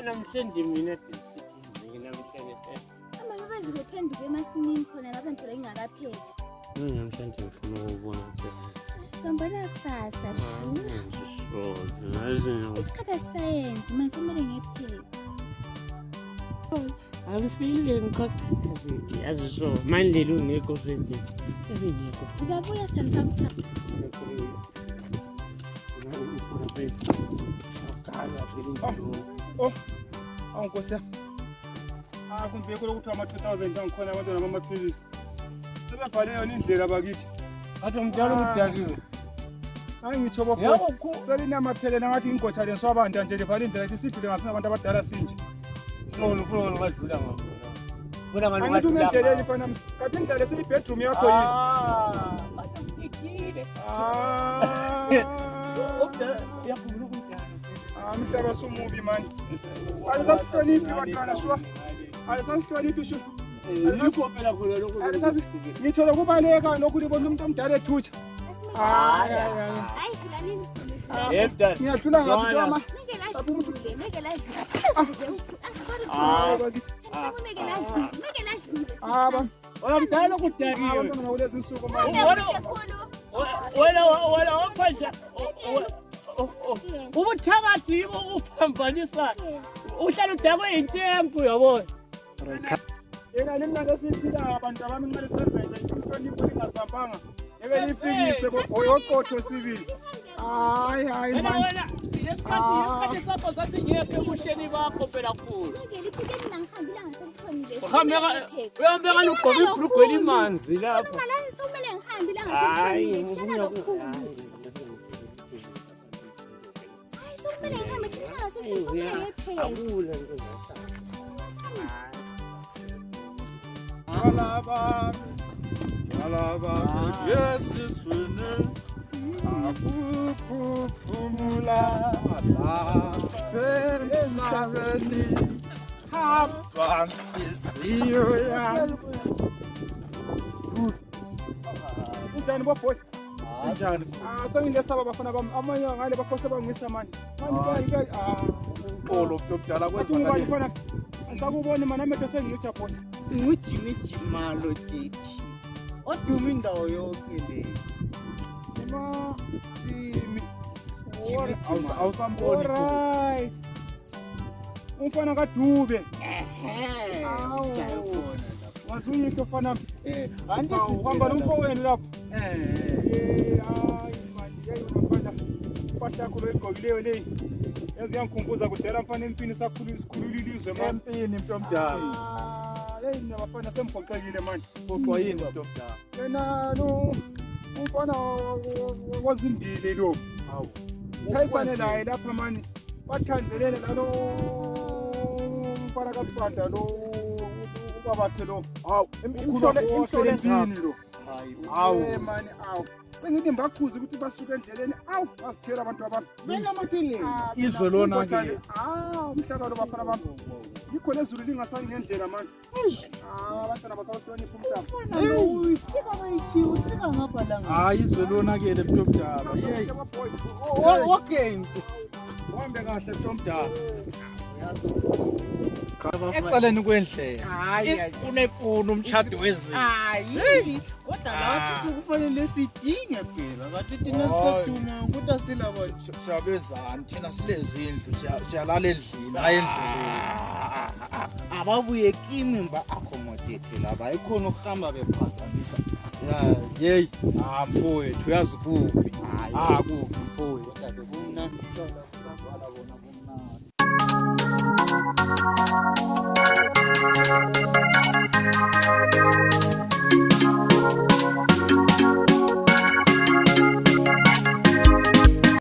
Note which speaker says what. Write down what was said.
Speaker 1: Namhlanje mina sithi namhlanje
Speaker 2: ama babazi bephenduke emasimini khona lapha ngithola ingakapheli.
Speaker 1: Namhlanje ngifuna ukubona
Speaker 2: Sambona kusasa
Speaker 1: sho.
Speaker 2: isikhathi asisayenzi manje kumele ngiphele.
Speaker 1: I'm feeling cocky as so. Manje ungekho friendly. Ngikho.
Speaker 2: Uzabuya sithando samsa.
Speaker 3: Nkosi akumbekho ukuthi ama 2000 angikhona abantwana bamaphilisi sebebhale yona indlela bakithi
Speaker 1: Athi umntwana ukudakiwe.
Speaker 3: hayi ngitsho bokho selinamaphele ngathi ingotsha lenso abantu nje libhale indlela ithi sidlule ngathi abantu abadala sinje
Speaker 1: Ufuna ngadlula ngakho. Bona ngalo
Speaker 3: angithi unendleleni fana kathi indlela seyi bedroom yakho yini
Speaker 1: Basikile. Yakhuluma ukudala.
Speaker 3: Mhlaba sumubi manje alisasihloniphi bantwana shwa alisasihloniphi shwa
Speaker 1: Yikho phela khona lokho.
Speaker 3: ngithola kubaleka nokulibona umuntu omdala ethutsha
Speaker 2: Hayi kulalini.
Speaker 1: Yedwa.
Speaker 3: ngiyadlula ngaphi mama
Speaker 2: Meke la dlule, meke la dlule. Meke la dlule.
Speaker 3: aba
Speaker 1: Wala mdala ukudakiwe.
Speaker 3: abantwana ngawulezi insuku manje
Speaker 1: Wala waphandla. Ubuthakathi yibo ubuphambanisa. Uhlala udakwe intempu yabona.
Speaker 3: yeka lemnandi esiyiphila abantu abami nxa lisebenza ihlonipho lingasambanga yeke lifikise oqotho sibili hayi manje
Speaker 1: Wena yesikhathi sakho sasingekho ebuhleni bakho phela khulu.
Speaker 2: Meke lithi ke mina ngihambile ngasemthonile.
Speaker 1: Uyambeka ugqoke ibhrugwe limanzi lapha.
Speaker 2: La kumele ngihambile ngasemthonile. Thina lokhulu. Kumele ngihambe thina ngasemthonile kumele ngiphele.
Speaker 1: Akula into zakho.
Speaker 3: Alaba yesiswini akuphumula emhlabeni hamba isiyo yami unjani bobhoyi unjani sengilesaba bafana bami amanye ngale bakhose bangisa manje manje uxolo mntomdala kwezakala asakuboni mana amehlo sengincitsha khona
Speaker 4: Ngujimiji malo jethi. Oduma indawo yonke le.
Speaker 3: ema Jimmy
Speaker 4: Awusamboni.
Speaker 3: alright umfana kaDube wazuyihlo fana
Speaker 4: Kanti
Speaker 3: uhamba nomfowenu lapho
Speaker 4: eh
Speaker 3: hayi manje yayona impahla yakho loyigqokileyo leyi yaziyangikhumbuza kudala mfana empini sikhulula ilizwe manje
Speaker 4: empini mntomdala.
Speaker 3: yeyi mina bafana semgoqekile manje
Speaker 4: Kodwa yini mntomdala?
Speaker 3: yena lo umfana wazimbili lo
Speaker 4: Hawu.
Speaker 3: chayisane naye lapha manje bathandelene lalo umfana kaSibanda lo ubabakhe lo hawu imhlole empini lo
Speaker 4: Hawu.
Speaker 3: mani awu sengithi mbakhuze ukuthi basuke endleleni awu bazithela abantu abantu
Speaker 4: Benamatile. Izwe lona ke.
Speaker 3: umhlaba lo bafana bami yikho lezulu lingasangendlela manje abantwana basahlonipha umhlaba
Speaker 4: Usika bayichiwe, usika ngapha la.
Speaker 3: hayi izwe lona ke le mntomdala yeyi
Speaker 4: Okay.
Speaker 3: uhambe kahle mntomdala
Speaker 4: Eceleni kwendlela.
Speaker 3: hayi
Speaker 4: Isifunefunu umshado wezinto.
Speaker 3: hayi
Speaker 4: Kodwa lathi kufanele sidinge phela. Kathi thina sisaduma kodwa silaba siyabezana thina silezindlu siyalala endlini hayi endleleni. Ababuye kimi mba accommodate laba ikhona ukuhamba bephazamisa. Yeyi mfowethu uyazi kuphi. Kuphi mfowethu. Kodwa bekumnandi kodwa kuzazwala bona.